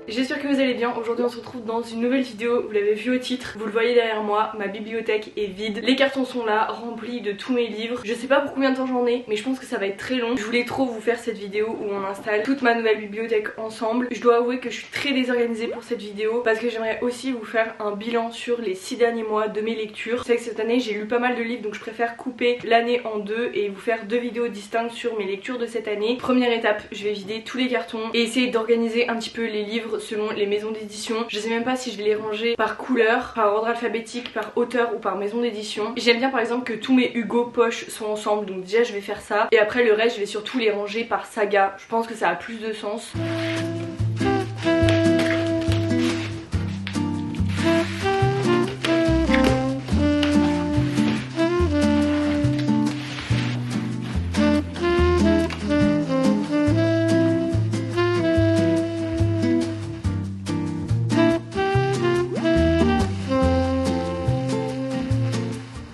j'espère que vous allez bien. Aujourd'hui on se retrouve dans une nouvelle vidéo, vous l'avez vu au titre, vous le voyez derrière moi, ma bibliothèque est vide. Les cartons sont là, remplis de tous mes livres. Je sais pas pour combien de temps j'en ai, mais je pense que ça va être très long. Je voulais trop vous faire cette vidéo où on installe toute ma nouvelle bibliothèque ensemble. Je dois avouer que je suis très désorganisée pour cette vidéo parce que j'aimerais aussi vous faire un bilan sur les 6 derniers mois de mes lectures. C'est vrai que cette année j'ai lu pas mal de livres, donc je préfère couper l'année en deux et vous faire deux vidéos distinctes sur mes lectures de cette année. Première étape, je vais vider tous les cartons et essayer d'organiser un petit peu les livres selon les maisons d'édition. Je sais même pas si je vais les ranger par couleur, par ordre alphabétique, par auteur ou par maison d'édition. J'aime bien par exemple que tous mes Hugo poches soient ensemble, donc déjà je vais faire ça. Et après le reste je vais surtout les ranger par saga. Je pense que ça a plus de sens.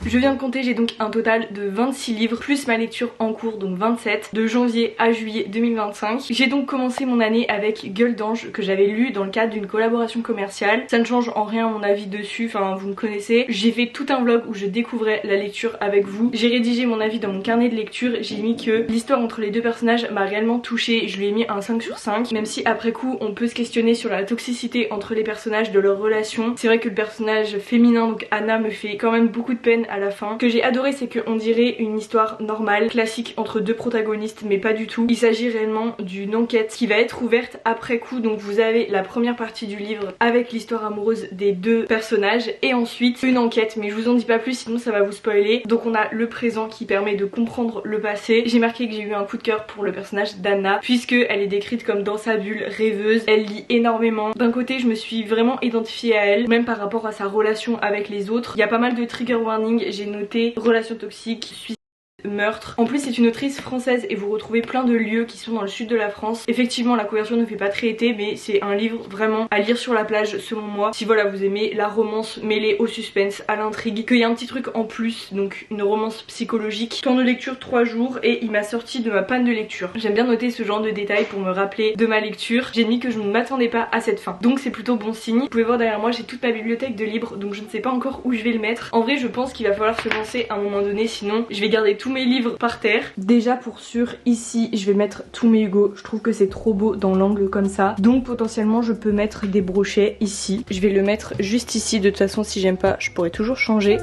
Je viens de compter, j'ai donc un total de 26 livres plus ma lecture en cours, donc 27, de janvier à juillet 2025. J'ai donc commencé mon année avec Gueule d'Ange que j'avais lu dans le cadre d'une collaboration commerciale. Ça ne change en rien mon avis dessus, enfin vous me connaissez. J'ai fait tout un vlog où je découvrais la lecture avec vous. J'ai rédigé mon avis dans mon carnet de lecture, j'ai mis que l'histoire entre les deux personnages m'a réellement touchée. Je lui ai mis un 5 sur 5, même si après coup on peut se questionner sur la toxicité entre les personnages de leur relation. C'est vrai que le personnage féminin, donc Anna, me fait quand même beaucoup de peine à la fin. Ce que j'ai adoré, c'est qu'on dirait une histoire normale, classique entre deux protagonistes, mais pas du tout. Il s'agit réellement d'une enquête qui va être ouverte après coup, donc vous avez la première partie du livre avec l'histoire amoureuse des deux personnages et ensuite une enquête, mais je vous en dis pas plus sinon ça va vous spoiler. Donc on a le présent qui permet de comprendre le passé. J'ai marqué que j'ai eu un coup de cœur pour le personnage d'Anna puisque elle est décrite comme dans sa bulle, rêveuse, elle lit énormément. D'un côté je me suis vraiment identifiée à elle, même par rapport à sa relation avec les autres. Il y a pas mal de trigger warning, j'ai noté relations toxiques, suicide, meurtre. En plus c'est une autrice française et vous retrouvez plein de lieux qui sont dans le sud de la France. Effectivement la couverture ne fait pas très été, mais c'est un livre vraiment à lire sur la plage selon moi. Si voilà vous aimez la romance mêlée au suspense, à l'intrigue, qu'il y a un petit truc en plus, donc une romance psychologique. Temps de lecture 3 jours et il m'a sorti de ma panne de lecture. J'aime bien noter ce genre de détails pour me rappeler de ma lecture. J'ai mis que je ne m'attendais pas à cette fin, donc c'est plutôt bon signe. Vous pouvez voir derrière moi j'ai toute ma bibliothèque de livres, donc je ne sais pas encore où je vais le mettre. En vrai je pense qu'il va falloir se lancer à un moment donné, sinon je vais garder tous mes livres par terre. Déjà pour sûr ici je vais mettre tous mes Hugo, je trouve que c'est trop beau dans l'angle comme ça, donc potentiellement je peux mettre des brochets ici. Je vais le mettre juste ici, de toute façon si j'aime pas je pourrais toujours changer.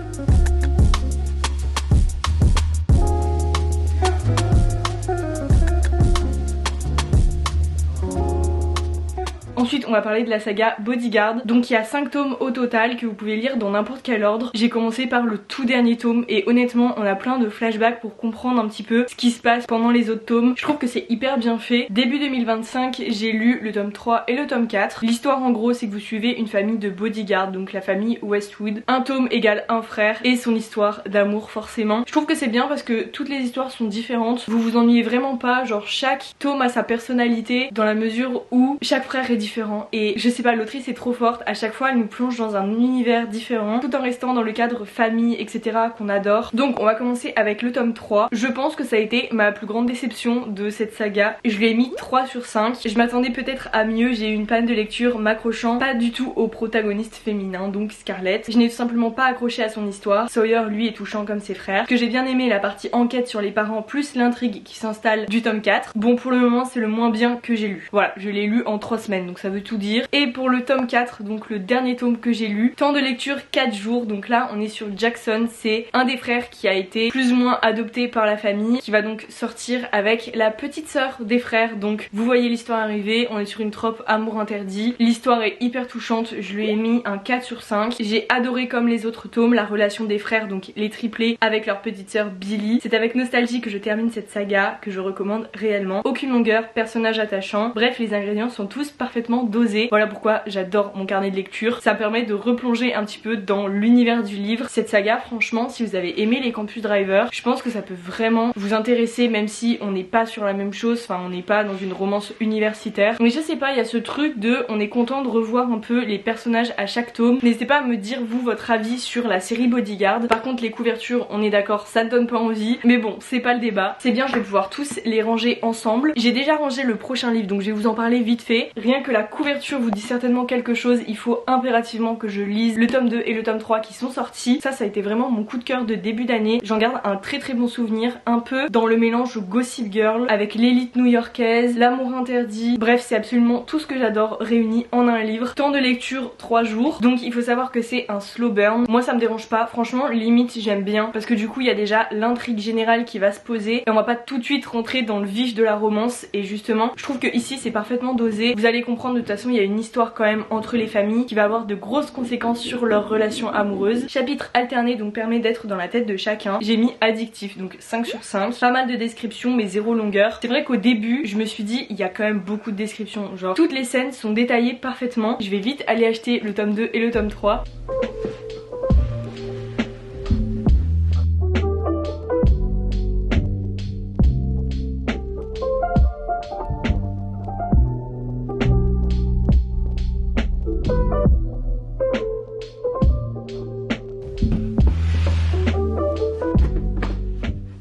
Ensuite on va parler de la saga Bodyguard. Donc il y a 5 tomes au total que vous pouvez lire dans n'importe quel ordre. J'ai commencé par le tout dernier tome et honnêtement on a plein de flashbacks pour comprendre un petit peu ce qui se passe pendant les autres tomes. Je trouve que c'est hyper bien fait. Début 2025 j'ai lu le tome 3 et le tome 4. L'histoire en gros c'est que vous suivez une famille de bodyguards, donc la famille Westwood. Un tome égale un frère et son histoire d'amour forcément. Je trouve que c'est bien parce que toutes les histoires sont différentes. Vous vous ennuyez vraiment pas, genre chaque tome a sa personnalité dans la mesure où chaque frère est différent. Et je sais pas, l'autrice est trop forte, à chaque fois elle nous plonge dans un univers différent tout en restant dans le cadre famille etc qu'on adore. Donc on va commencer avec le tome 3. Je pense que ça a été ma plus grande déception de cette saga. Je lui ai mis 3 sur 5. Je m'attendais peut-être à mieux, j'ai eu une panne de lecture m'accrochant pas du tout au protagoniste féminin, donc Scarlett. Je n'ai tout simplement pas accroché à son histoire. Sawyer lui est touchant comme ses frères. Que j'ai bien aimé la partie enquête sur les parents plus l'intrigue qui s'installe du tome 4. Bon pour le moment c'est le moins bien que j'ai lu. Voilà, je l'ai lu en 3 semaines donc ça veut tout dire. Et pour le tome 4, donc le dernier tome que j'ai lu, temps de lecture 4 jours, donc là on est sur Jackson, c'est un des frères qui a été plus ou moins adopté par la famille, qui va donc sortir avec la petite sœur des frères. Donc vous voyez l'histoire arriver, on est sur une trope amour interdit, l'histoire est hyper touchante, je lui ai mis un 4 sur 5. J'ai adoré comme les autres tomes la relation des frères, donc les triplés avec leur petite sœur Billy. C'est avec nostalgie que je termine cette saga, que je recommande réellement. Aucune longueur, personnage attachant, bref les ingrédients sont tous parfaitement dosés. Voilà pourquoi j'adore mon carnet de lecture. Ça permet de replonger un petit peu dans l'univers du livre. Cette saga, franchement, si vous avez aimé les Campus Driver, je pense que ça peut vraiment vous intéresser, même si on n'est pas sur la même chose, enfin on n'est pas dans une romance universitaire. Mais je sais pas, il y a ce truc de on est content de revoir un peu les personnages à chaque tome. N'hésitez pas à me dire vous votre avis sur la série Bodyguard. Par contre les couvertures, on est d'accord, ça ne donne pas envie. Mais bon, c'est pas le débat. C'est bien, je vais pouvoir tous les ranger ensemble. J'ai déjà rangé le prochain livre, donc je vais vous en parler vite fait. Rien que que la couverture vous dit certainement quelque chose, il faut impérativement que je lise le tome 2 et le tome 3 qui sont sortis. Ça a été vraiment mon coup de cœur de début d'année. J'en garde un très très bon souvenir, un peu dans le mélange Gossip Girl avec l'élite new-yorkaise, l'amour interdit. Bref, c'est absolument tout ce que j'adore réuni en un livre. Temps de lecture 3 jours. Donc il faut savoir que c'est un slow burn. Moi ça me dérange pas, franchement limite j'aime bien parce que du coup il y a déjà l'intrigue générale qui va se poser et on va pas tout de suite rentrer dans le vif de la romance. Et justement je trouve que ici c'est parfaitement dosé. Vous allez comprendre, de toute façon il y a une histoire quand même entre les familles qui va avoir de grosses conséquences sur leur relation amoureuse. Chapitre alterné donc permet d'être dans la tête de chacun. J'ai mis addictif, donc 5 sur 5. Pas mal de descriptions mais zéro longueur. C'est vrai qu'au début je me suis dit il y a quand même beaucoup de descriptions, genre toutes les scènes sont détaillées parfaitement. Je vais vite aller acheter le tome 2 et le tome 3.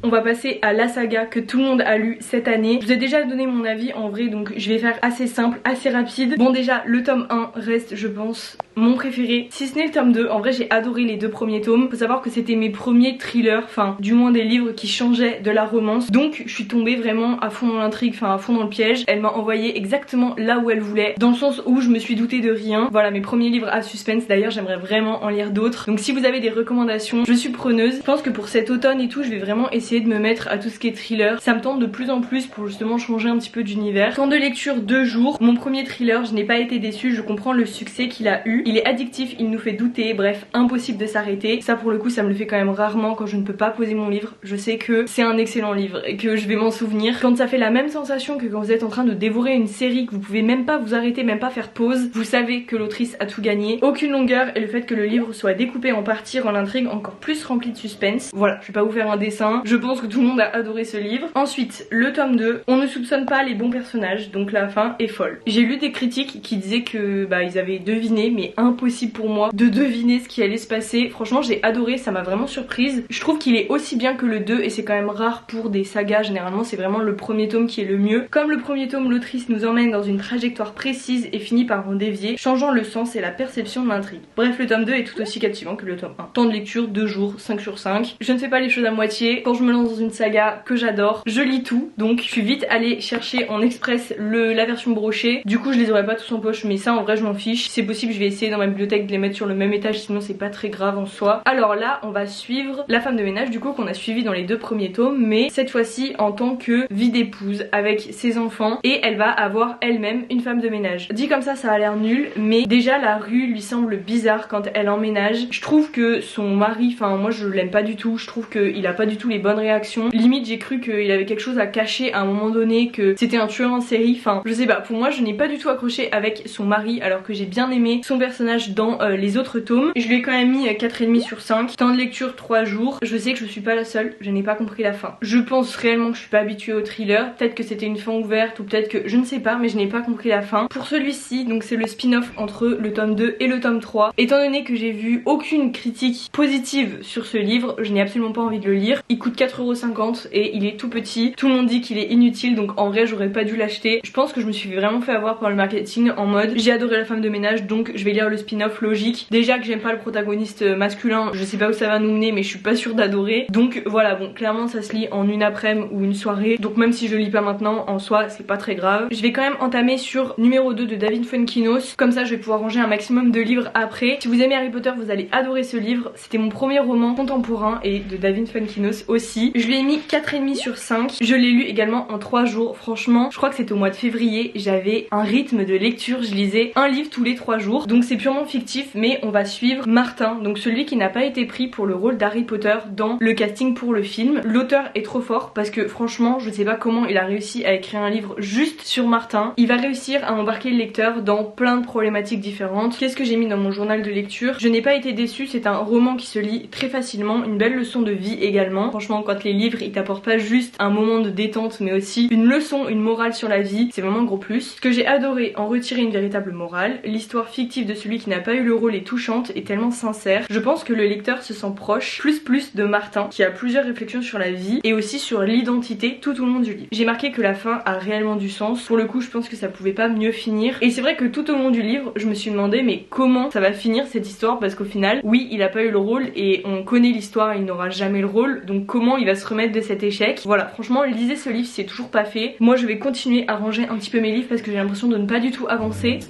On va passer à la saga que tout le monde a lu cette année. Je vous ai déjà donné mon avis en vrai, donc je vais faire assez simple, assez rapide. Bon, déjà le tome 1 reste, je pense, mon préféré, si ce n'est le tome 2. En vrai j'ai adoré les deux premiers tomes. Faut savoir que c'était mes premiers thrillers, enfin du moins des livres qui changeaient de la romance. Donc je suis tombée vraiment à fond dans l'intrigue, enfin à fond dans le piège. Elle m'a envoyé exactement là où elle voulait, dans le sens où je me suis doutée de rien. Voilà mes premiers livres à suspense, d'ailleurs j'aimerais vraiment en lire d'autres. Donc si vous avez des recommandations, je suis preneuse. Je pense que pour cet automne et tout, je vais vraiment essayer de me mettre à tout ce qui est thriller. Ça me tente de plus en plus pour justement changer un petit peu d'univers. Temps de lecture 2 jours. Mon premier thriller, je n'ai pas été déçue, je comprends le succès qu'il a eu. Il est addictif, il nous fait douter, bref, impossible de s'arrêter. Ça pour le coup, ça me le fait quand même rarement quand je ne peux pas poser mon livre. Je sais que c'est un excellent livre et que je vais m'en souvenir. Quand ça fait la même sensation que quand vous êtes en train de dévorer une série, que vous pouvez même pas vous arrêter, même pas faire pause, vous savez que l'autrice a tout gagné. Aucune longueur et le fait que le livre soit découpé en parties rend l'intrigue encore plus remplie de suspense. Voilà, je vais pas vous faire un dessin, je pense que tout le monde a adoré ce livre. Ensuite, le tome 2, on ne soupçonne pas les bons personnages, donc la fin est folle. J'ai lu des critiques qui disaient que ils avaient deviné, mais impossible pour moi de deviner ce qui allait se passer. Franchement j'ai adoré, ça m'a vraiment surprise. Je trouve qu'il est aussi bien que le 2 et c'est quand même rare pour des sagas. Généralement c'est vraiment le premier tome qui est le mieux. Comme le premier tome, l'autrice nous emmène dans une trajectoire précise et finit par en dévier, changeant le sens et la perception de l'intrigue. Bref, le tome 2 est tout aussi captivant que le tome 1. Temps de lecture 2 jours, 5 sur 5. Je ne fais pas les choses à moitié. Quand je me lance dans une saga que j'adore, je lis tout. Donc je suis vite allée chercher en express la version brochée. Du coup je les aurais pas tous en poche, mais ça en vrai je m'en fiche. Si c'est possible, je vais essayer dans ma bibliothèque de les mettre sur le même étage, sinon c'est pas très grave en soi. Alors là on va suivre la femme de ménage du coup qu'on a suivi dans les deux premiers tomes, mais cette fois-ci en tant que vie d'épouse avec ses enfants, et elle va avoir elle-même une femme de ménage. Dit comme ça a l'air nul, mais déjà la rue lui semble bizarre quand elle emménage. Je trouve que son mari, enfin moi je l'aime pas du tout, je trouve qu'il a pas du tout les bonnes réactions. Limite j'ai cru qu'il avait quelque chose à cacher à un moment donné, que c'était un tueur en série, enfin je sais pas, pour moi je n'ai pas du tout accroché avec son mari alors que j'ai bien aimé son personnage dans les autres tomes. Je lui ai quand même mis 4,5 sur 5. Temps de lecture 3 jours. Je sais que je suis pas la seule, je n'ai pas compris la fin. Je pense réellement que je suis pas habituée au thriller, peut-être que c'était une fin ouverte ou peut-être que je ne sais pas, mais je n'ai pas compris la fin. Pour celui-ci, donc c'est le spin-off entre le tome 2 et le tome 3. Étant donné que j'ai vu aucune critique positive sur ce livre, je n'ai absolument pas envie de le lire. Il coûte 4,50 € et il est tout petit. Tout le monde dit qu'il est inutile, donc en vrai j'aurais pas dû l'acheter. Je pense que je me suis vraiment fait avoir par le marketing en mode j'ai adoré la femme de ménage donc je vais lire le spin-off, logique. Déjà que j'aime pas le protagoniste masculin, je sais pas où ça va nous mener mais je suis pas sûre d'adorer. Donc voilà, bon clairement ça se lit en une après-midi ou une soirée, donc même si je lis pas maintenant en soi c'est pas très grave. Je vais quand même entamer sur numéro 2 de David Fuenkinos, comme ça je vais pouvoir ranger un maximum de livres après. Si vous aimez Harry Potter vous allez adorer ce livre, c'était mon premier roman contemporain et de David Fuenkinos aussi. Je lui ai mis 4,5 sur 5. Je l'ai lu également en 3 jours, franchement je crois que c'était au mois de février, j'avais un rythme de lecture, je lisais un livre tous les 3 jours, donc c'est purement fictif, mais on va suivre Martin, donc celui qui n'a pas été pris pour le rôle d'Harry Potter dans le casting pour le film. L'auteur est trop fort parce que franchement je sais pas comment il a réussi à écrire un livre juste sur Martin. Il va réussir à embarquer le lecteur dans plein de problématiques différentes. Qu'est-ce que j'ai mis dans mon journal de lecture? Je n'ai pas été déçue, c'est un roman qui se lit très facilement, une belle leçon de vie également. Franchement quand les livres ils t'apportent pas juste un moment de détente mais aussi une leçon, une morale sur la vie, c'est vraiment un gros plus. Ce que j'ai adoré, en retirer une véritable morale, l'histoire fictive de celui qui n'a pas eu le rôle est touchante et tellement sincère. Je pense que le lecteur se sent proche plus de Martin qui a plusieurs réflexions sur la vie et aussi sur l'identité tout au long du livre. J'ai marqué que la fin a réellement du sens. Pour le coup, je pense que ça pouvait pas mieux finir. Et c'est vrai que tout au long du livre, je me suis demandé mais comment ça va finir cette histoire, parce qu'au final, oui, il a pas eu le rôle et on connaît l'histoire, il n'aura jamais le rôle. Donc comment il va se remettre de cet échec? Voilà, franchement, lisez ce livre, c'est toujours pas fait. Moi, je vais continuer à ranger un petit peu mes livres parce que j'ai l'impression de ne pas du tout avancer.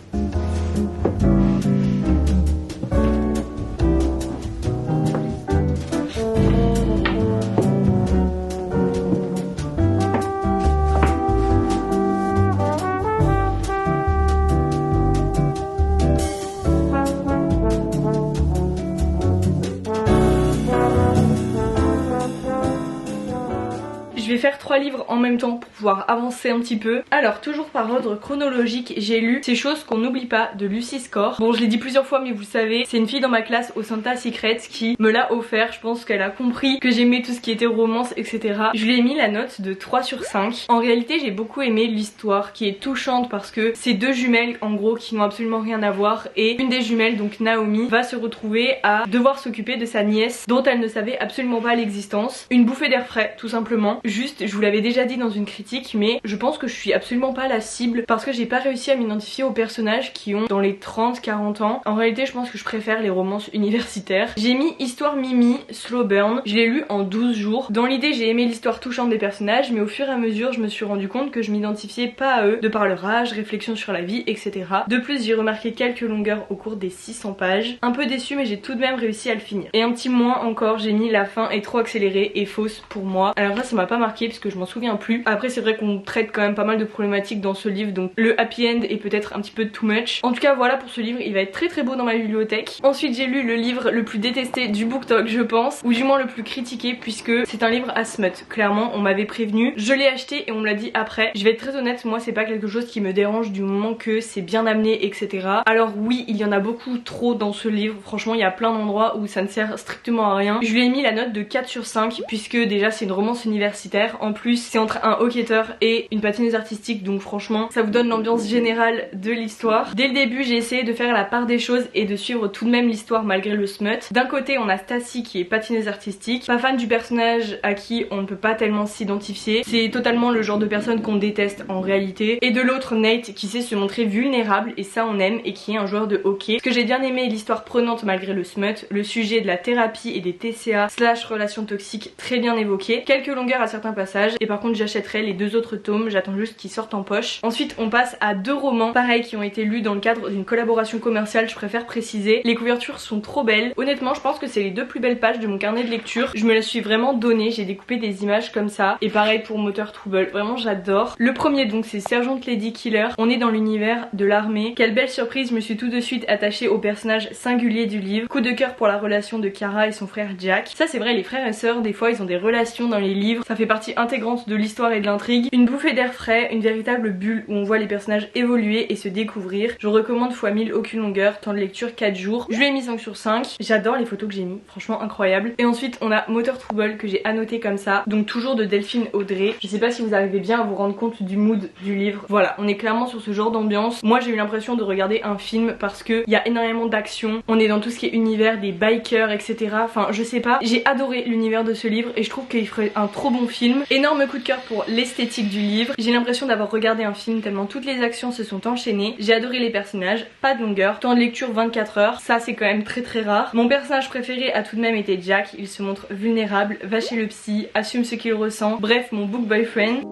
Je vais faire 3 livres en même temps pour pouvoir avancer un petit peu. Alors toujours par ordre chronologique, j'ai lu Ces choses qu'on n'oublie pas de Lucy Score. Bon, je l'ai dit plusieurs fois mais vous le savez, c'est une fille dans ma classe au Santa Secrets qui me l'a offert. Je pense qu'elle a compris que j'aimais tout ce qui était romance, etc. Je lui ai mis la note de 3 sur 5. En réalité, j'ai beaucoup aimé l'histoire qui est touchante parce que c'est 2 jumelles en gros qui n'ont absolument rien à voir, et une des jumelles, donc Naomi, va se retrouver à devoir s'occuper de sa nièce dont elle ne savait absolument pas l'existence. Une bouffée d'air frais tout simplement. Juste, je vous l'avais déjà dit dans une critique, mais je pense que je suis absolument pas la cible parce que j'ai pas réussi à m'identifier aux personnages qui ont dans les 30-40 ans. En réalité, je pense que je préfère les romances universitaires. J'ai mis Histoire Mimi, Slow Burn. Je l'ai lu en 12 jours. Dans l'idée, j'ai aimé l'histoire touchante des personnages, mais au fur et à mesure, je me suis rendu compte que je m'identifiais pas à eux de par leur âge, réflexion sur la vie, etc. De plus, j'ai remarqué quelques longueurs au cours des 600 pages. Un peu déçue, mais j'ai tout de même réussi à le finir. Et un petit moins encore, j'ai mis la fin est trop accélérée et fausse pour moi. Alors là, ça m'a pas marqué parce que je m'en souviens plus. Après, c'est vrai qu'on traite quand même pas mal de problématiques dans ce livre, donc le happy end est peut-être un petit peu too much. En tout cas, voilà pour ce livre, il va être très beau dans ma bibliothèque. Ensuite, j'ai lu le livre le plus détesté du BookTok, je pense, ou du moins le plus critiqué, puisque c'est un livre à smut. Clairement, on m'avait prévenu, je l'ai acheté et on me l'a dit après. Je vais être très honnête, moi c'est pas quelque chose qui me dérange du moment que c'est bien amené, etc. Alors oui, il y en a beaucoup trop dans ce livre, franchement il y a plein d'endroits où ça ne sert strictement à rien. Je lui ai mis la note de 4 sur 5 puisque déjà c'est une romance universitaire, en plus c'est entre un hockeyeur et une patineuse artistique, donc franchement ça vous donne l'ambiance générale de l'histoire. Dès le début j'ai essayé de faire la part des choses et de suivre tout de même l'histoire malgré le smut. D'un côté on a Stacy qui est patineuse artistique, pas fan du personnage à qui on ne peut pas tellement s'identifier, c'est totalement le genre de personne qu'on déteste en réalité, et de l'autre Nate qui sait se montrer vulnérable et ça on aime, et qui est un joueur de hockey. Ce que j'ai bien aimé, l'histoire prenante malgré le smut, le sujet de la thérapie et des TCA / relations toxiques très bien évoqué, quelques longueurs à certains passages, et par contre j'achèterai les 2 autres tomes, j'attends juste qu'ils sortent en poche. Ensuite on passe à 2 romans pareils qui ont été lus dans le cadre d'une collaboration commerciale, je préfère préciser. Les couvertures sont trop belles, honnêtement je pense que c'est les 2 plus belles pages de mon carnet de lecture, je me la suis vraiment donnée, j'ai découpé des images comme ça, et pareil pour Moteur Trouble, vraiment j'adore. Le premier donc c'est Sergeant Lady Killer, on est dans l'univers de l'armée. Quelle belle surprise, je me suis tout de suite attachée au personnage singulier du livre. Coup de cœur pour la relation de Kara et son frère Jack. Ça c'est vrai, les frères et sœurs des fois ils ont des relations dans les livres, ça fait partie intégrante de l'histoire et de l'intrigue. Une bouffée d'air frais, une véritable bulle où on voit les personnages évoluer et se découvrir. Je recommande x 1000 aucune longueur, temps de lecture 4 jours. Je lui ai mis 5 sur 5, j'adore les photos que j'ai mis, franchement incroyable. Et ensuite on a Moteur Trouble que j'ai annoté comme ça, donc toujours de Delphine Audrey. Je sais pas si vous arrivez bien à vous rendre compte du mood du livre. Voilà, on est clairement sur ce genre d'ambiance. Moi j'ai eu l'impression de regarder un film parce que il y a énormément d'action, on est dans tout ce qui est univers des bikers, etc. Enfin je sais pas, j'ai adoré l'univers de ce livre et je trouve qu'il ferait un trop bon film. Énorme coup de cœur pour l'esthétique du livre, j'ai l'impression d'avoir regardé un film tellement toutes les actions se sont enchaînées. J'ai adoré les personnages, pas de longueur, temps de lecture 24 heures, ça c'est quand même très rare. Mon personnage préféré a tout de même été Jack, il se montre vulnérable, va chez le psy, assume ce qu'il ressent, bref mon book boyfriend.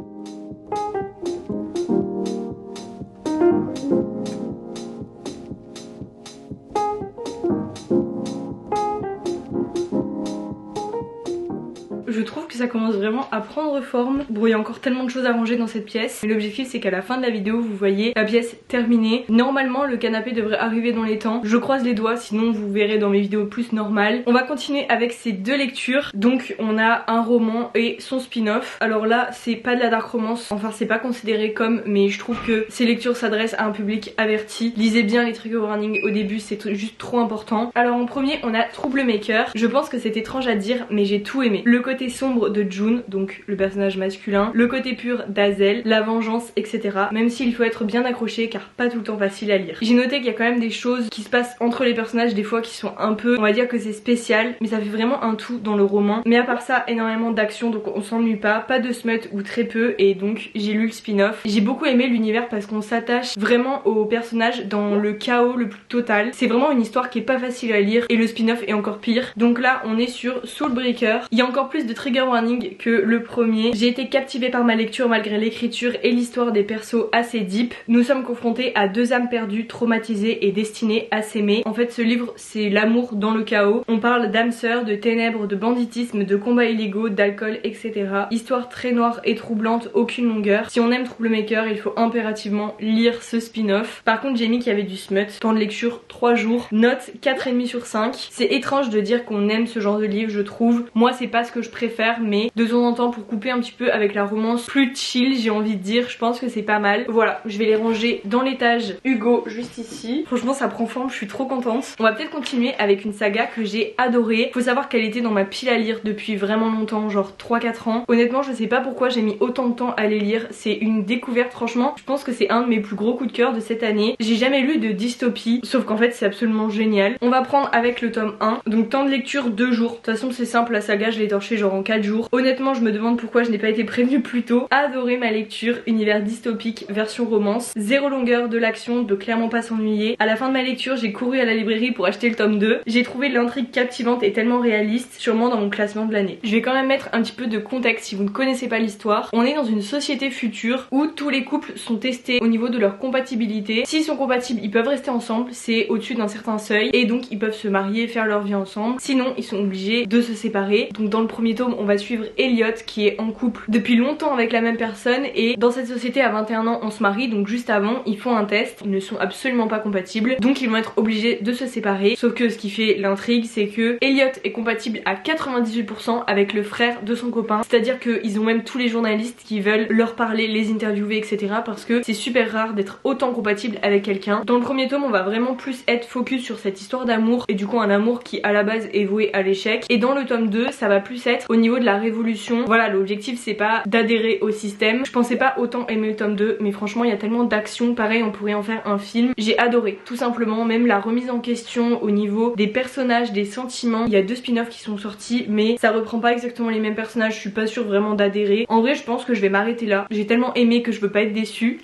Je trouve que ça commence vraiment à prendre forme. Bon, il y a encore tellement de choses à ranger dans cette pièce, mais l'objectif c'est qu'à la fin de la vidéo vous voyez la pièce terminée. Normalement le canapé devrait arriver dans les temps, je croise les doigts, sinon vous verrez dans mes vidéos plus normales. On va continuer avec ces 2 lectures. Donc on a un roman et son spin-off. Alors là c'est pas de la dark romance, enfin c'est pas considéré comme, mais je trouve que ces lectures s'adressent à un public averti. Lisez bien les trigger warnings au début, c'est juste trop important. Alors en premier on a Troublemaker. Je pense que c'est étrange à dire mais j'ai tout aimé. Le côté sombre pur de June, donc le personnage masculin, le côté pur d'Azel, la vengeance, etc. Même s'il faut être bien accroché car pas tout le temps facile à lire. J'ai noté qu'il y a quand même des choses qui se passent entre les personnages des fois qui sont un peu, on va dire que c'est spécial, mais ça fait vraiment un tout dans le roman. Mais à part ça, énormément d'action, donc on s'ennuie pas de smut ou très peu, et donc j'ai lu le spin-off. J'ai beaucoup aimé l'univers parce qu'on s'attache vraiment aux personnages dans le chaos le plus total. C'est vraiment une histoire qui est pas facile à lire et le spin-off est encore pire. Donc là on est sur Soulbreaker. Il y a encore plus de trigger warning que le premier. J'ai été captivée par ma lecture malgré l'écriture et l'histoire des persos assez deep. Nous sommes confrontés à deux âmes perdues, traumatisées et destinées à s'aimer. En fait ce livre c'est l'amour dans le chaos. On parle d'âmes sœurs, de ténèbres, de banditisme, de combats illégaux, d'alcool, etc. Histoire très noire et troublante, aucune longueur. Si on aime Troublemaker, il faut impérativement lire ce spin-off. Par contre j'ai mis qu'il y avait du smut. Temps de lecture 3 jours. Note 4,5 sur 5. C'est étrange de dire qu'on aime ce genre de livre, je trouve. Moi c'est pas ce que je préfère, mais de temps en temps pour couper un petit peu avec la romance plus chill, j'ai envie de dire, je pense que c'est pas mal. Voilà, je vais les ranger dans l'étage Hugo juste ici. Franchement ça prend forme, je suis trop contente. On va peut-être continuer avec une saga que j'ai adorée. Faut savoir qu'elle était dans ma pile à lire depuis vraiment longtemps, genre 3-4 ans. Honnêtement je sais pas pourquoi j'ai mis autant de temps à les lire. C'est une découverte franchement. Je pense que c'est un de mes plus gros coups de cœur de cette année. J'ai jamais lu de dystopie, sauf qu'en fait c'est absolument génial. On va prendre avec le tome 1. Donc temps de lecture 2 jours. De toute façon c'est simple, la saga je l'ai torchée genre en 4 jours. Honnêtement je me demande pourquoi je n'ai pas été prévenue plus tôt. Adoré ma lecture, univers dystopique, version romance. Zéro longueur de l'action, de clairement pas s'ennuyer. À la fin de ma lecture j'ai couru à la librairie pour acheter le tome 2. J'ai trouvé l'intrigue captivante et tellement réaliste, sûrement dans mon classement de l'année. Je vais quand même mettre un petit peu de contexte si vous ne connaissez pas l'histoire. On est dans une société future où tous les couples sont testés au niveau de leur compatibilité. S'ils sont compatibles ils peuvent rester ensemble, c'est au-dessus d'un certain seuil, et donc ils peuvent se marier, faire leur vie ensemble. Sinon ils sont obligés de se séparer. Donc dans le premier tome on va suivre Elliot qui est en couple depuis longtemps avec la même personne, et dans cette société à 21 ans on se marie, donc juste avant ils font un test, ils ne sont absolument pas compatibles, donc ils vont être obligés de se séparer. Sauf que ce qui fait l'intrigue c'est que Elliot est compatible à 98% avec le frère de son copain, c'est à dire qu'ils ont même tous les journalistes qui veulent leur parler, les interviewer, etc. parce que c'est super rare d'être autant compatible avec quelqu'un. Dans le premier tome on va vraiment plus être focus sur cette histoire d'amour, et du coup un amour qui à la base est voué à l'échec, et dans le tome 2 ça va plus être au niveau de la révolution. Voilà, l'objectif c'est pas d'adhérer au système. Je pensais pas autant aimer le tome 2, mais franchement il y a tellement d'action, pareil on pourrait en faire un film. J'ai adoré tout simplement, même la remise en question au niveau des personnages, des sentiments. Il y a 2 spin-offs qui sont sortis mais ça reprend pas exactement les mêmes personnages, je suis pas sûre vraiment d'adhérer. En vrai je pense que je vais m'arrêter là. J'ai tellement aimé que je veux pas être déçue.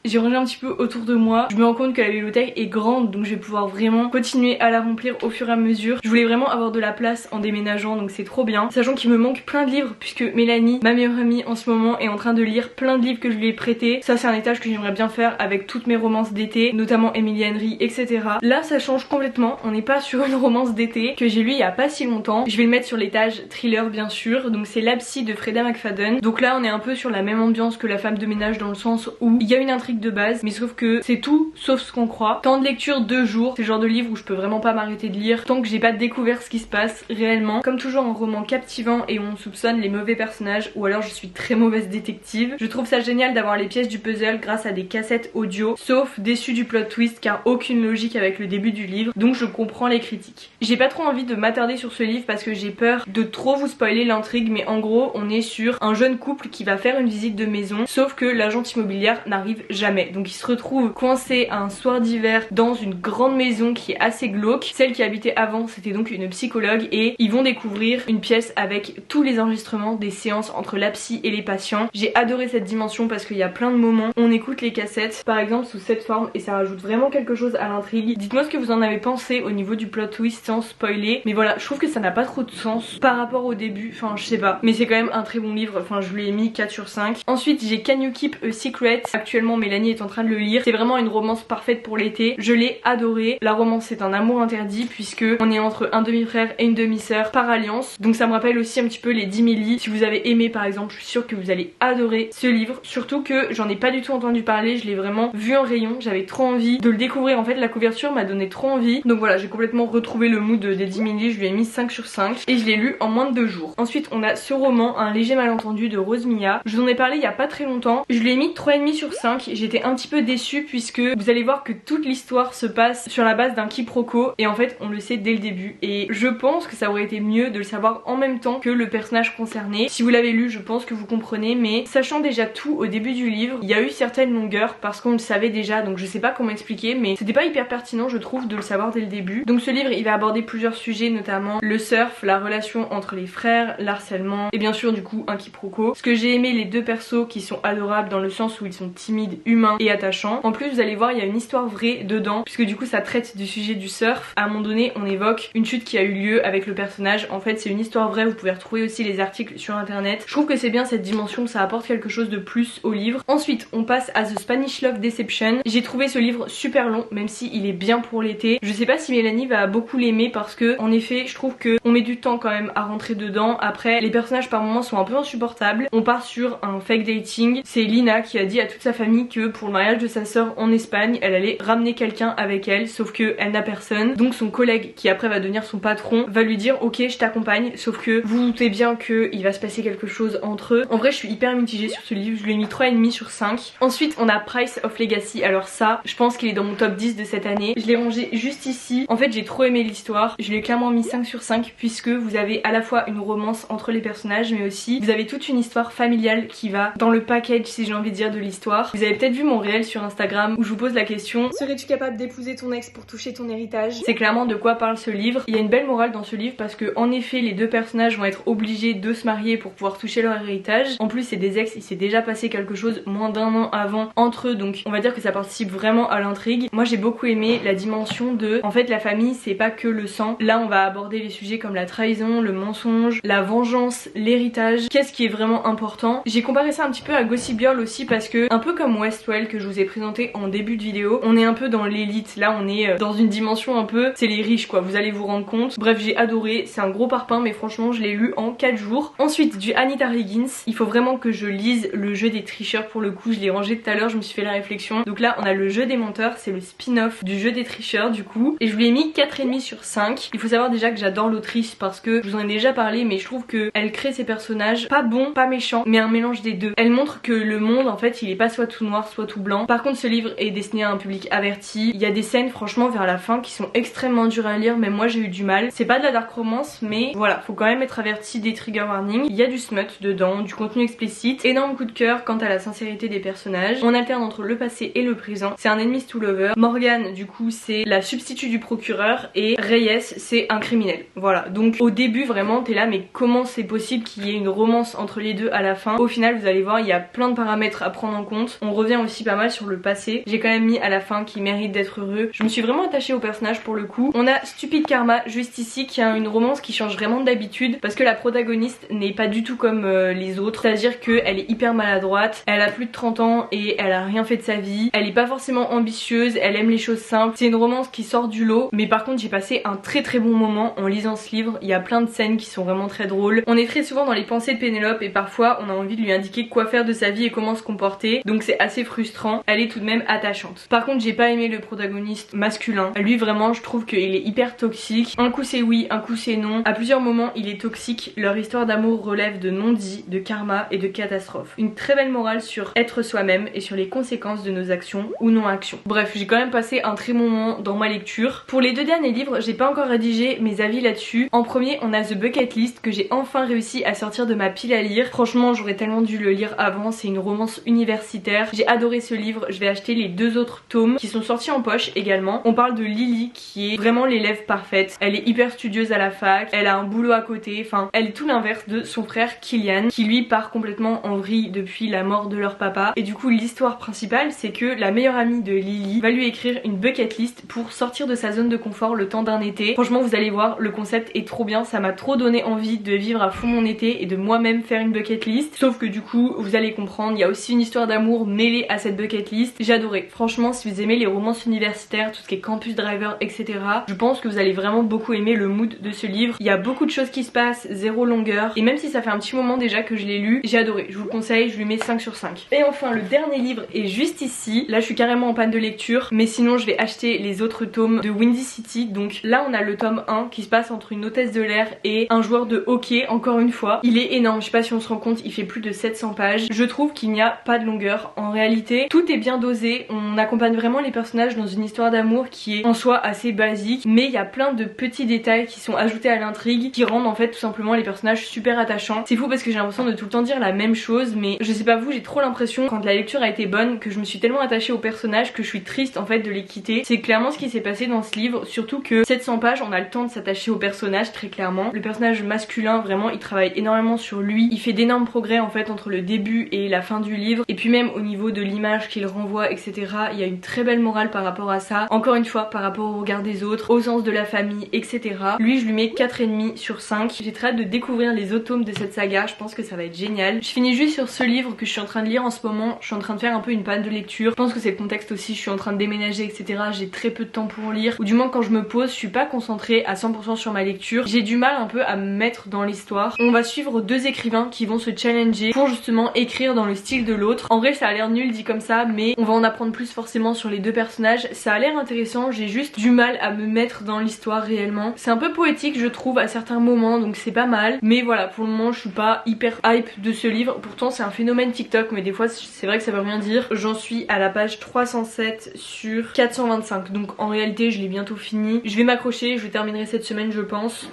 J'ai rangé un petit peu autour de moi. Je me rends compte que la bibliothèque est grande, donc je vais pouvoir vraiment continuer à la remplir au fur et à mesure. Je voulais vraiment avoir de la place en déménageant, donc c'est trop bien. Sachant qu'il me manque plein de livres puisque Mélanie, ma meilleure amie en ce moment, est en train de lire plein de livres que je lui ai prêtés. Ça c'est un étage que j'aimerais bien faire avec toutes mes romances d'été, notamment Emily Henry, etc. Là ça change complètement, on n'est pas sur une romance d'été que j'ai lu il y a pas si longtemps. Je vais le mettre sur l'étage thriller bien sûr, donc c'est La Psy de Freda McFadden. Donc là on est un peu sur la même ambiance que La Femme de ménage dans le sens où il y a une intrigue de base, mais sauf que c'est tout sauf ce qu'on croit. Temps de lecture 2 jours, c'est le genre de livre où je peux vraiment pas m'arrêter de lire tant que j'ai pas découvert ce qui se passe réellement. Comme toujours un roman captivant et où on soupçonne les mauvais personnages, ou alors je suis très mauvaise détective. Je trouve ça génial d'avoir les pièces du puzzle grâce à des cassettes audio, sauf déçu du plot twist car aucune logique avec le début du livre, donc je comprends les critiques. J'ai pas trop envie de m'attarder sur ce livre parce que j'ai peur de trop vous spoiler l'intrigue, mais en gros on est sur un jeune couple qui va faire une visite de maison, sauf que l'agente immobilière n'arrive jamais. Donc ils se retrouvent coincés un soir d'hiver dans une grande maison qui est assez glauque. Celle qui habitait avant c'était donc une psychologue, et ils vont découvrir une pièce avec tous les enregistrements des séances entre la psy et les patients. J'ai adoré cette dimension parce qu'il y a plein de moments on écoute les cassettes par exemple sous cette forme et ça rajoute vraiment quelque chose à l'intrigue. Dites-moi ce que vous en avez pensé au niveau du plot twist sans spoiler, mais voilà je trouve que ça n'a pas trop de sens par rapport au début, enfin je sais pas, mais c'est quand même un très bon livre, enfin je lui ai mis 4 sur 5. Ensuite j'ai Can You Keep a Secret, actuellement Mélanie est en train de le lire. C'est vraiment une romance parfaite pour l'été, je l'ai adoré. La romance c'est un amour interdit puisque on est entre un demi-frère et une demi-sœur par alliance, donc ça me rappelle aussi un petit peu les 10 000 lits. Si vous avez aimé par exemple, je suis sûre que vous allez adorer ce livre, surtout que j'en ai pas du tout entendu parler, je l'ai vraiment vu en rayon, j'avais trop envie de le découvrir. En fait la couverture m'a donné trop envie, donc voilà j'ai complètement retrouvé le mood des 10 000 lits. Je lui ai mis 5 sur 5 et je l'ai lu en moins de 2 jours. Ensuite on a ce roman Un léger malentendu de Rose Mia, je vous en ai parlé il y a pas très longtemps, je lui ai mis 3,5 sur 5. j'étais un petit peu déçue puisque vous allez voir que toute l'histoire se passe sur la base d'un quiproquo et en fait on le sait dès le début et je pense que ça aurait été mieux de le savoir en même temps que le personnage concerné. Si vous l'avez lu, je pense que vous comprenez, mais sachant déjà tout au début du livre, il y a eu certaines longueurs parce qu'on le savait déjà, donc je sais pas comment expliquer, mais c'était pas hyper pertinent je trouve de le savoir dès le début. Donc ce livre il va aborder plusieurs sujets, notamment le surf, la relation entre les frères, l'harcèlement et bien sûr du coup un quiproquo. Ce que j'ai aimé, les deux persos qui sont adorables dans le sens où ils sont timides, humains et attachants. En plus vous allez voir il y a une histoire vraie dedans puisque du coup ça traite du sujet du surf. À un moment donné on évoque une chute qui a eu lieu avec le personnage, en fait c'est une histoire vraie, vous pouvez retrouver aussi les articles sur internet. Je trouve que c'est bien cette dimension, ça apporte quelque chose de plus au livre. Ensuite on passe à The Spanish Love Deception. J'ai trouvé ce livre super long même si il est bien pour l'été. Je sais pas si Mélanie va beaucoup l'aimer parce que en effet je trouve que on met du temps quand même à rentrer dedans. Après les personnages par moments sont un peu insupportables. On part sur un fake dating. C'est Lina qui a dit à toute sa famille que pour le mariage de sa sœur en Espagne elle allait ramener quelqu'un avec elle, sauf que elle n'a personne. Donc son collègue qui après va devenir son patron va lui dire ok je t'accompagne, sauf que vous doutez bien qu'il va se passer quelque chose entre eux. En vrai je suis hyper mitigée sur ce livre, je lui ai mis 3,5 sur 5. Ensuite on a Price of Legacy. Alors ça je pense qu'il est dans mon top 10 de cette année. Je l'ai rangé juste ici. En fait j'ai trop aimé l'histoire, je lui ai clairement mis 5 sur 5 puisque vous avez à la fois une romance entre les personnages mais aussi vous avez toute une histoire familiale qui va dans le package si j'ai envie de dire de l'histoire. Vous avez peut-être vu mon réel sur Instagram où je vous pose la question: serais-tu capable d'épouser ton ex pour toucher ton héritage? C'est clairement de quoi parle ce livre. Il y a une belle morale dans ce livre parce que en effet les deux personnages vont être obligés de se marier pour pouvoir toucher leur héritage. En plus c'est des ex, il s'est déjà passé quelque chose moins d'un an avant entre eux, donc on va dire que ça participe vraiment à l'intrigue. Moi j'ai beaucoup aimé la dimension de en fait la famille c'est pas que le sang. Là on va aborder les sujets comme la trahison, le mensonge, la vengeance, l'héritage, qu'est-ce qui est vraiment important. J'ai comparé ça un petit peu à Gossip Girl aussi parce que un peu comme Westwell que je vous ai présenté en début de vidéo, on est un peu dans l'élite. Là on est dans une dimension un peu, c'est les riches quoi, vous allez vous rendre compte. Bref j'ai adoré, c'est un gros parpaing mais franchement je l'ai lu en 4 jours. Ensuite du Anita Higgins, il faut vraiment que je lise Le Jeu des tricheurs. Pour le coup je l'ai rangé tout à l'heure, je me suis fait la réflexion. Donc là on a Le Jeu des menteurs, c'est le spin-off du Jeu des tricheurs du coup, et je lui ai mis 4,5 sur 5. Il faut savoir déjà que j'adore l'autrice parce que je vous en ai déjà parlé mais je trouve que elle crée ses personnages pas bons, pas méchants, mais un mélange des deux. Elle montre que le monde en fait il est pas soit tout noir soit tout blanc. Par contre ce livre est destiné à un public averti. Il y a des scènes franchement vers la fin qui sont extrêmement dures à lire, même moi j'ai eu du mal. C'est pas de la dark romance mais voilà, faut quand même être averti des trigger warnings. Il y a du smut dedans, du contenu explicite. Énorme coup de cœur quant à la sincérité des personnages. On alterne entre le passé et le présent. C'est un enemies to lover. Morgan du coup c'est la substitut du procureur et Reyes c'est un criminel. Voilà, donc au début vraiment t'es là mais comment c'est possible qu'il y ait une romance entre les deux à la fin? Au final vous allez voir il y a plein de paramètres à prendre en compte. On revient aussi pas mal sur le passé. J'ai quand même mis à la fin qui mérite d'être heureux. Je me suis vraiment attachée au personnage pour le coup. On a Stupid Karma juste ici qui a une romance qui change vraiment d'habitude parce que la protagoniste n'est pas du tout comme les autres. C'est-à-dire qu'elle est hyper maladroite, elle a plus de 30 ans et elle a rien fait de sa vie. Elle est pas forcément ambitieuse, elle aime les choses simples. C'est une romance qui sort du lot mais par contre j'ai passé un très bon moment en lisant ce livre. Il y a plein de scènes qui sont vraiment très drôles. On est très souvent dans les pensées de Pénélope et parfois on a envie de lui indiquer quoi faire de sa vie et comment se comporter, donc c'est assez frustrant. Elle est tout de même attachante. Par contre j'ai pas aimé le protagoniste masculin. Lui vraiment je trouve qu'il est hyper toxique. Un coup c'est oui, un coup c'est non. À plusieurs moments il est toxique. Leur histoire d'amour relève de non-dits, de karma et de catastrophe. Une très belle morale sur être soi-même et sur les conséquences de nos actions ou non-actions. Bref, j'ai quand même passé un très bon moment dans ma lecture. Pour les deux derniers livres, j'ai pas encore rédigé mes avis là-dessus. En premier, on a The Bucket List que j'ai enfin réussi à sortir de ma pile à lire. Franchement, j'aurais tellement dû le lire avant. C'est une romance universitaire. J'ai adoré ce livre. Je vais acheter les 2 autres tomes qui sont sortis en poche également. On parle de Lily qui est vraiment l'élève parfaite. Elle est hyper studieuse à la fac. Elle a un boulot à côté. Enfin, elle est tout l'inverse de son frère Killian qui lui part complètement en vrille depuis la mort de leur papa. Et du coup, l'histoire principale, c'est que la meilleure amie de Lily va lui écrire une bucket list pour sortir de sa zone de confort le temps d'un été. Franchement, vous allez voir, le concept est trop bien. Ça m'a trop donné envie de vivre à fond mon été et de moi-même faire une bucket list. Sauf que du coup, vous allez comprendre, il y a aussi une histoire d'amour mêlée à cette bucket list. J'ai adoré. Franchement, si vous aimez les romances universitaires, tout ce qui est campus driver, etc., je pense que vous allez vraiment beaucoup aimer le mood de ce livre. Il y a beaucoup de choses qui se passent, zéro longueur. Et même si ça fait un petit moment déjà que je l'ai lu, j'ai adoré. Je vous le conseille, je lui mets 5 sur 5. Et enfin, le dernier livre est juste ici. Là, je suis carrément en panne de lecture. Mais sinon, je vais acheter les autres tomes de Windy City. Donc là, on a le tome 1 qui se passe entre une hôtesse de l'air et un joueur de hockey, encore une fois. Il est énorme, je sais pas si on se rend compte, il fait plus de 700 pages. Je trouve qu'il n'y a pas de longueur. En réalité, réalité tout est bien dosé, on accompagne vraiment les personnages dans une histoire d'amour qui est en soi assez basique, mais il y a plein de petits détails qui sont ajoutés à l'intrigue qui rendent en fait tout simplement les personnages super attachants. C'est fou parce que j'ai l'impression de tout le temps dire la même chose, mais je sais pas vous, j'ai trop l'impression quand la lecture a été bonne que je me suis tellement attachée aux personnages que je suis triste en fait de les quitter. C'est clairement ce qui s'est passé dans ce livre, surtout que 700 pages on a le temps de s'attacher aux personnages très clairement. Le personnage masculin vraiment il travaille énormément sur lui, il fait d'énormes progrès en fait entre le début et la fin du livre, et puis même au niveau de l'image qu'il renvoie etc, il y a une très belle morale par rapport à ça, encore une fois par rapport au regard des autres, au sens de la famille etc. Lui je lui mets 4,5 sur 5. J'ai très hâte de découvrir les autres tomes de cette saga, je pense que ça va être génial. Je finis juste sur ce livre que je suis en train de lire en ce moment, je suis en train de faire un peu une panne de lecture, je pense que c'est le contexte aussi, je suis en train de déménager etc, j'ai très peu de temps pour lire, ou du moins quand je me pose je suis pas concentrée à 100% sur ma lecture, j'ai du mal un peu à me mettre dans l'histoire. On va suivre deux écrivains qui vont se challenger pour justement écrire dans le style de l'autre. En vrai ça a l'air nul dit comme ça, mais on va en apprendre plus forcément sur les deux personnages, ça a l'air intéressant, j'ai juste du mal à me mettre dans l'histoire réellement. C'est un peu poétique je trouve à certains moments donc c'est pas mal, mais voilà pour le moment je suis pas hyper hype de ce livre, pourtant c'est un phénomène TikTok mais des fois c'est vrai que ça veut rien dire. J'en suis à la page 307 sur 425 donc en réalité je l'ai bientôt fini, je vais m'accrocher, je terminerai cette semaine je pense.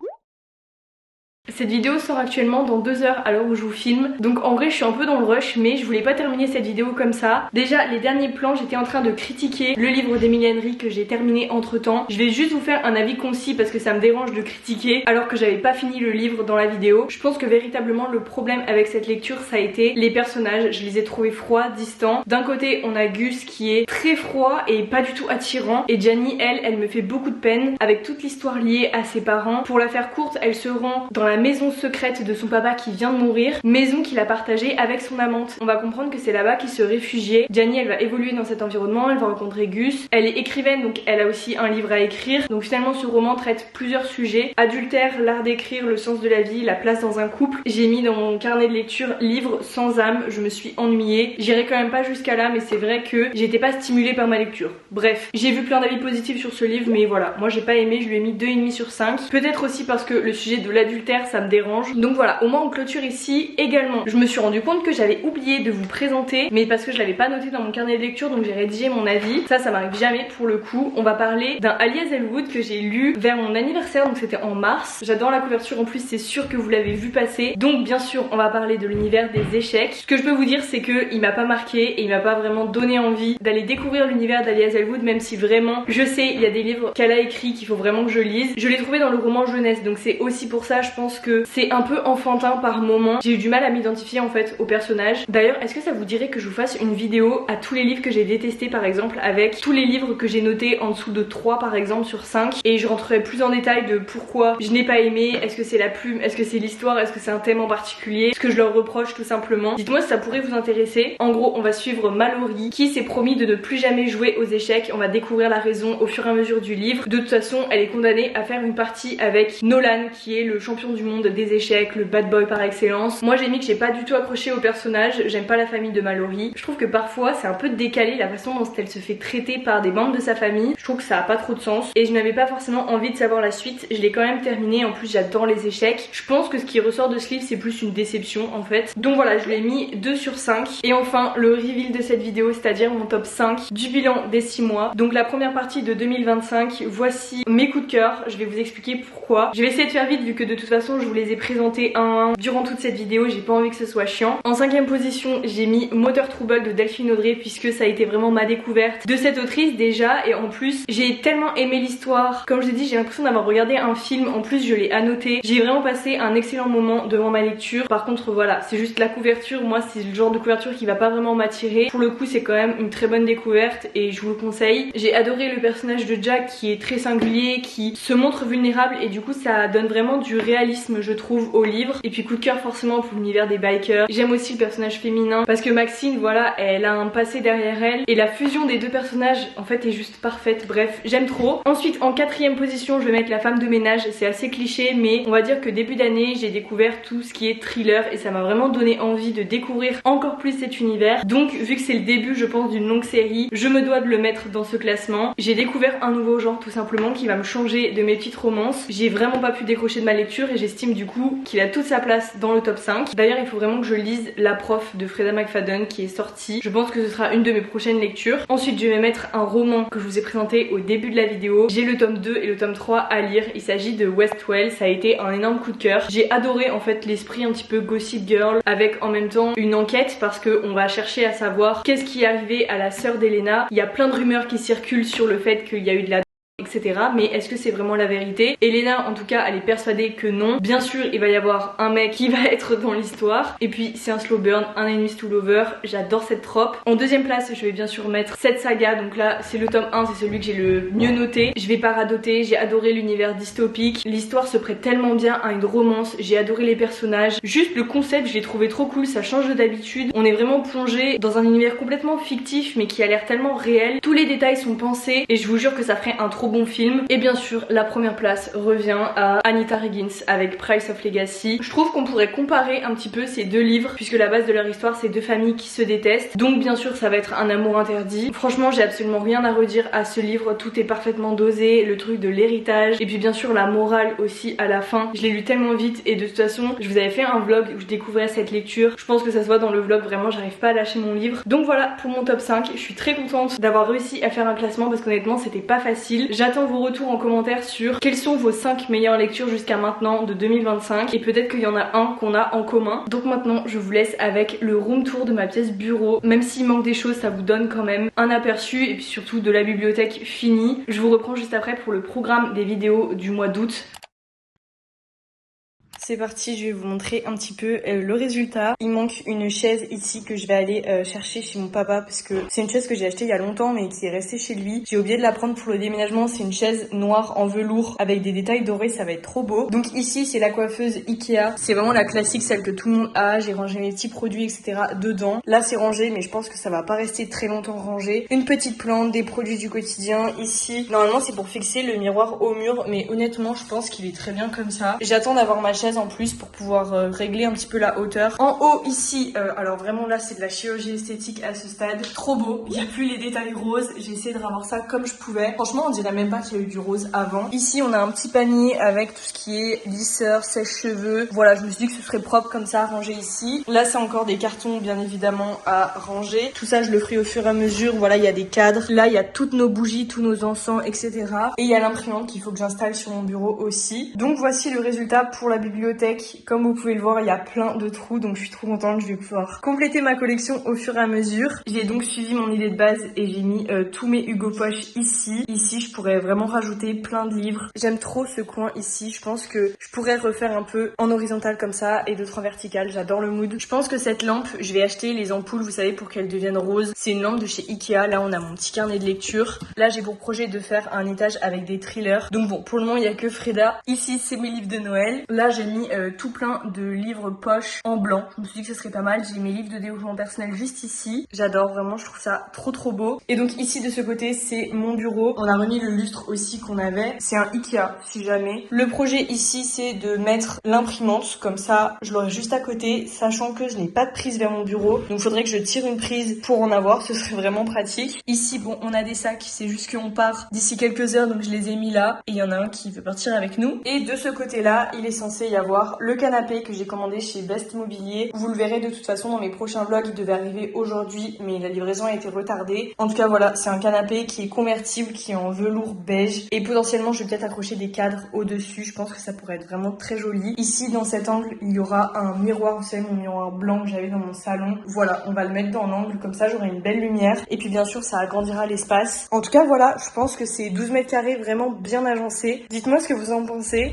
Cette vidéo sort actuellement dans 2 heures à l'heure où je vous filme, donc en vrai je suis un peu dans le rush mais je voulais pas terminer cette vidéo comme ça. Déjà les derniers plans j'étais en train de critiquer le livre d'Emilie Henry que j'ai terminé entre temps. Je vais juste vous faire un avis concis parce que ça me dérange de critiquer alors que j'avais pas fini le livre dans la vidéo. Je pense que véritablement le problème avec cette lecture ça a été les personnages, je les ai trouvés froids, distants. D'un côté on a Gus qui est très froid et pas du tout attirant, et Gianni elle me fait beaucoup de peine avec toute l'histoire liée à ses parents. Pour la faire courte, elle se rend dans la maison secrète de son papa qui vient de mourir, maison qu'il a partagée avec son amante. On va comprendre que c'est là-bas qu'il se réfugiait. Gianni elle va évoluer dans cet environnement, elle va rencontrer Gus, elle est écrivaine donc elle a aussi un livre à écrire, donc finalement ce roman traite plusieurs sujets: adultère, l'art d'écrire, le sens de la vie, la place dans un couple. J'ai mis dans mon carnet de lecture livre sans âme, je me suis ennuyée, j'irai quand même pas jusqu'à là mais c'est vrai que j'étais pas stimulée par ma lecture. Bref, j'ai vu plein d'avis positifs sur ce livre mais voilà, moi j'ai pas aimé, je lui ai mis 2,5 sur 5, peut-être aussi parce que le sujet de l'adultère ça me dérange. Donc voilà, au moins on clôture ici. Également je me suis rendu compte que j'avais oublié de vous présenter, mais parce que je l'avais pas noté dans mon carnet de lecture donc j'ai rédigé mon avis. Ça m'arrive jamais pour le coup. On va parler d'un Ali Hazelwood que j'ai lu vers mon anniversaire, donc c'était en mars. J'adore la couverture en plus, c'est sûr que vous l'avez vu passer. Donc bien sûr on va parler de l'univers des échecs. Ce que je peux vous dire c'est que il m'a pas marqué et il m'a pas vraiment donné envie d'aller découvrir l'univers d'Ali Hazelwood, même si vraiment je sais il y a des livres qu'elle a écrits qu'il faut vraiment que je lise. Je l'ai trouvé dans le roman jeunesse donc c'est aussi pour ça je pense que c'est un peu enfantin par moment. J'ai eu du mal à m'identifier en fait au personnage. D'ailleurs est-ce que ça vous dirait que je vous fasse une vidéo à tous les livres que j'ai détestés par exemple, avec tous les livres que j'ai notés en dessous de 3 par exemple sur 5, et je rentrerai plus en détail de pourquoi je n'ai pas aimé, est-ce que c'est la plume, est-ce que c'est l'histoire, est-ce que c'est un thème en particulier, ce que je leur reproche tout simplement. Dites-moi si ça pourrait vous intéresser. En gros on va suivre Mallory qui s'est promis de ne plus jamais jouer aux échecs, on va découvrir la raison au fur et à mesure du livre. De toute façon elle est condamnée à faire une partie avec Nolan qui est le champion du monde des échecs, le bad boy par excellence. Moi j'ai mis que j'ai pas du tout accroché au personnage, j'aime pas la famille de Mallory. Je trouve que parfois c'est un peu décalé la façon dont elle se fait traiter par des membres de sa famille. Je trouve que ça a pas trop de sens et je n'avais pas forcément envie de savoir la suite. Je l'ai quand même terminé, en plus j'adore les échecs. Je pense que ce qui ressort de ce livre c'est plus une déception en fait. Donc voilà, je l'ai mis 2 sur 5. Et enfin le reveal de cette vidéo, c'est-à-dire mon top 5 du bilan des 6 mois. Donc la première partie de 2025, voici mes coups de cœur, je vais vous expliquer pourquoi. Je vais essayer de faire vite vu que de toute façon je vous les ai présentés un à un durant toute cette vidéo, j'ai pas envie que ce soit chiant. En 5ème position j'ai mis Moteur Trouble de Delphine Audrey puisque ça a été vraiment ma découverte de cette autrice déjà, et en plus j'ai tellement aimé l'histoire. Comme je l'ai dit, j'ai l'impression d'avoir regardé un film, en plus je l'ai annoté. J'ai vraiment passé un excellent moment devant ma lecture. Par contre voilà, c'est juste la couverture, moi c'est le genre de couverture qui va pas vraiment m'attirer. Pour le coup c'est quand même une très bonne découverte et je vous le conseille. J'ai adoré le personnage de Jack qui est très singulier, qui se montre vulnérable et du coup ça donne vraiment du réalisme je trouve au livre. Et puis coup de cœur forcément pour l'univers des bikers. J'aime aussi le personnage féminin parce que Maxine voilà, elle a un passé derrière elle et la fusion des deux personnages en fait est juste parfaite. Bref, j'aime trop. Ensuite en 4ème position je vais mettre La femme de ménage. C'est assez cliché mais on va dire que début d'année j'ai découvert tout ce qui est thriller et ça m'a vraiment donné envie de découvrir encore plus cet univers. Donc vu que c'est le début je pense d'une longue série, je me dois de le mettre dans ce classement. J'ai découvert un nouveau genre tout simplement qui va me changer de mes petites romances. J'ai vraiment pas pu décrocher de ma lecture et j'estime j'estime du coup qu'il a toute sa place dans le top 5. D'ailleurs il faut vraiment que je lise La Prof de Freda McFadden qui est sortie. Je pense que ce sera une de mes prochaines lectures. Ensuite je vais mettre un roman que je vous ai présenté au début de la vidéo. J'ai le tome 2 et le tome 3 à lire. Il s'agit de Westwell. Ça a été un énorme coup de cœur. J'ai adoré en fait l'esprit un petit peu Gossip Girl avec en même temps une enquête parce qu'on va chercher à savoir qu'est-ce qui est arrivé à la sœur d'Elena. Il y a plein de rumeurs qui circulent sur le fait qu'il y a eu de la etc. Mais est-ce que c'est vraiment la vérité? Elena en tout cas elle est persuadée que non. Bien sûr il va y avoir un mec qui va être dans l'histoire. Et puis c'est un slow burn, un enemies to lover. J'adore cette trope. En deuxième place je vais bien sûr mettre cette saga. Donc là c'est le tome 1, c'est celui que j'ai le mieux noté. Je vais pas radoter, j'ai adoré l'univers dystopique. L'histoire se prête tellement bien à une romance. J'ai adoré les personnages. Juste le concept je l'ai trouvé trop cool, ça change d'habitude. On est vraiment plongé dans un univers complètement fictif mais qui a l'air tellement réel. Tous les détails sont pensés et je vous jure que ça ferait un trop bon film. Et bien sûr la première place revient à Anita Higgins avec Price of Legacy. Je trouve qu'on pourrait comparer un petit peu ces deux livres puisque la base de leur histoire c'est deux familles qui se détestent, donc bien sûr ça va être un amour interdit. Franchement j'ai absolument rien à redire à ce livre, tout est parfaitement dosé, le truc de l'héritage et puis bien sûr la morale aussi à la fin. Je l'ai lu tellement vite et de toute façon je vous avais fait un vlog où je découvrais cette lecture, je pense que ça se voit dans le vlog, vraiment j'arrive pas à lâcher mon livre. Donc voilà pour mon top 5, je suis très contente d'avoir réussi à faire un classement parce qu'honnêtement c'était pas facile. J'attends vos retours en commentaire sur quelles sont vos 5 meilleures lectures jusqu'à maintenant de 2025 et peut-être qu'il y en a un qu'on a en commun. Donc maintenant je vous laisse avec le room tour de ma pièce bureau. Même s'il manque des choses ça vous donne quand même un aperçu et puis surtout de la bibliothèque finie. Je vous reprends juste après pour le programme des vidéos du mois d'août. C'est parti, je vais vous montrer un petit peu le résultat. Il manque une chaise ici que je vais aller chercher chez mon papa parce que c'est une chaise que j'ai achetée il y a longtemps mais qui est restée chez lui. J'ai oublié de la prendre pour le déménagement, c'est une chaise noire en velours avec des détails dorés, ça va être trop beau. Donc ici c'est la coiffeuse Ikea, c'est vraiment la classique, celle que tout le monde a. J'ai rangé mes petits produits etc. dedans. Là c'est rangé mais je pense que ça va pas rester très longtemps rangé. Une petite plante, des produits du quotidien. Ici normalement c'est pour fixer le miroir au mur mais honnêtement je pense qu'il est très bien comme ça. J'attends d'avoir ma chaise en plus pour pouvoir régler un petit peu la hauteur. En haut ici, alors vraiment là c'est de la chirurgie esthétique à ce stade. Trop beau, il n'y a plus les détails roses. J'ai essayé de revoir ça comme je pouvais. Franchement on dirait même pas qu'il y a eu du rose avant. Ici on a un petit panier avec tout ce qui est lisseur, sèche-cheveux. Voilà, je me suis dit que ce serait propre comme ça à ranger ici. Là c'est encore des cartons bien évidemment à ranger. Tout ça je le ferai au fur et à mesure. Voilà, il y a des cadres. Là il y a toutes nos bougies, tous nos encens, etc. Et il y a l'imprimante qu'il faut que j'installe sur mon bureau aussi. Donc voici le résultat pour la bibliothèque. Comme vous pouvez le voir, il y a plein de trous, donc je suis trop contente, je vais pouvoir compléter ma collection au fur et à mesure. J'ai donc suivi mon idée de base et j'ai mis tous mes Hugo Poche ici. Ici, je pourrais vraiment rajouter plein de livres. J'aime trop ce coin ici, je pense que je pourrais refaire un peu en horizontal comme ça et d'autres en vertical, j'adore le mood. Je pense que cette lampe, je vais acheter les ampoules, vous savez, pour qu'elles deviennent roses. C'est une lampe de chez Ikea, là on a mon petit carnet de lecture. Là j'ai pour projet de faire un étage avec des thrillers. Donc bon, pour le moment il n'y a que Freda. Ici c'est mes livres de Noël. Là j'ai mis tout plein de livres poche en blanc. Je me suis dit que ce serait pas mal. J'ai mes livres de développement personnel juste ici. J'adore vraiment, je trouve ça trop beau. Et donc ici de ce côté c'est mon bureau. On a remis le lustre aussi qu'on avait. C'est un Ikea si jamais. Le projet ici c'est de mettre l'imprimante. Comme ça je l'aurai juste à côté, sachant que je n'ai pas de prise vers mon bureau. Donc il faudrait que je tire une prise pour en avoir. Ce serait vraiment pratique. Ici bon on a des sacs. C'est juste qu'on part d'ici quelques heures donc je les ai mis là. Et il y en a un qui veut partir avec nous. Et de ce côté là il est censé y avoir le canapé que j'ai commandé chez Best Immobilier. Vous le verrez de toute façon dans mes prochains vlogs, il devait arriver aujourd'hui mais la livraison a été retardée. En tout cas voilà, c'est un canapé qui est convertible, qui est en velours beige et potentiellement je vais peut-être accrocher des cadres au-dessus. Je pense que ça pourrait être vraiment très joli. Ici dans cet angle il y aura un miroir, vous savez mon miroir blanc que j'avais dans mon salon. Voilà, on va le mettre dans l'angle comme ça j'aurai une belle lumière et puis bien sûr ça agrandira l'espace. En tout cas voilà, je pense que c'est 12 mètres carrés vraiment bien agencé. Dites-moi ce que vous en pensez.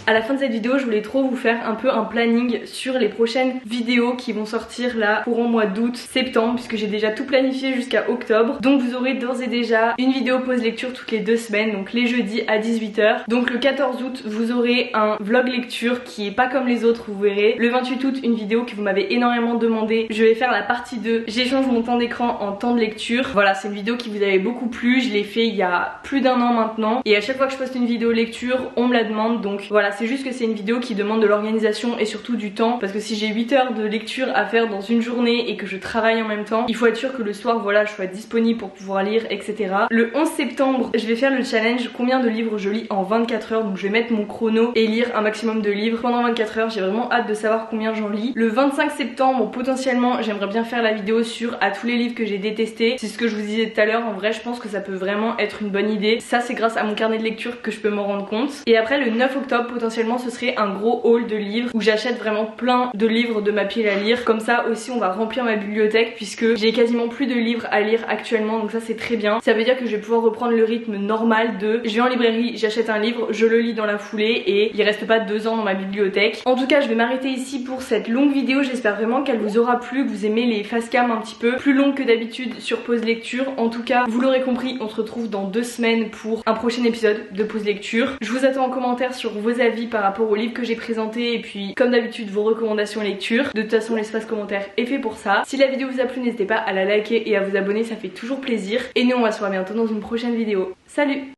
À la fin de cette vidéo, je voulais trop vous faire un peu un planning sur les prochaines vidéos qui vont sortir là courant mois d'août, septembre, puisque j'ai déjà tout planifié jusqu'à octobre. Donc vous aurez d'ores et déjà une vidéo pause lecture toutes les 2 semaines, donc les jeudis à 18 h. Donc le 14 août, vous aurez un vlog lecture qui est pas comme les autres, vous verrez. Le 28 août, une vidéo que vous m'avez énormément demandé. Je vais faire la partie 2. J'échange mon temps d'écran en temps de lecture. Voilà, c'est une vidéo qui vous avait beaucoup plu. Je l'ai fait il y a plus d'1 an maintenant. Et à chaque fois que je poste une vidéo lecture, on me la demande. Donc voilà, c'est juste que c'est une vidéo qui demande de l'organisation et surtout du temps. Parce que si j'ai 8 heures de lecture à faire dans une journée et que je travaille en même temps, il faut être sûr que le soir, voilà, je sois disponible pour pouvoir lire, etc. Le 11 septembre, je vais faire le challenge combien de livres je lis en 24 heures. Donc je vais mettre mon chrono et lire un maximum de livres pendant 24 heures. J'ai vraiment hâte de savoir combien j'en lis. Le 25 septembre, potentiellement, j'aimerais bien faire la vidéo sur à tous les livres que j'ai détestés. C'est ce que je vous disais tout à l'heure. En vrai, je pense que ça peut vraiment être une bonne idée. Ça, c'est grâce à mon carnet de lecture que je peux m'en rendre compte. Et après, le 9 octobre, potentiellement, ce serait un gros haul de livres où j'achète vraiment plein de livres de ma pile à lire. Comme ça aussi, on va remplir ma bibliothèque puisque j'ai quasiment plus de livres à lire actuellement. Donc ça, c'est très bien. Ça veut dire que je vais pouvoir reprendre le rythme normal de je vais en librairie, j'achète un livre, je le lis dans la foulée et il reste pas 2 ans dans ma bibliothèque. En tout cas, je vais m'arrêter ici pour cette longue vidéo. J'espère vraiment qu'elle vous aura plu, que vous aimez les face cam un petit peu plus longues que d'habitude sur pause lecture. En tout cas, vous l'aurez compris, on se retrouve dans 2 semaines pour un prochain épisode de pause lecture. Je vous attends en commentaire sur vos avis par rapport aux livres que j'ai présentés et puis comme d'habitude vos recommandations lecture. De toute façon, l'espace commentaire est fait pour ça. Si la vidéo vous a plu, n'hésitez pas à la liker et à vous abonner, ça fait toujours plaisir. Et nous, on va se voir bientôt dans une prochaine vidéo. Salut!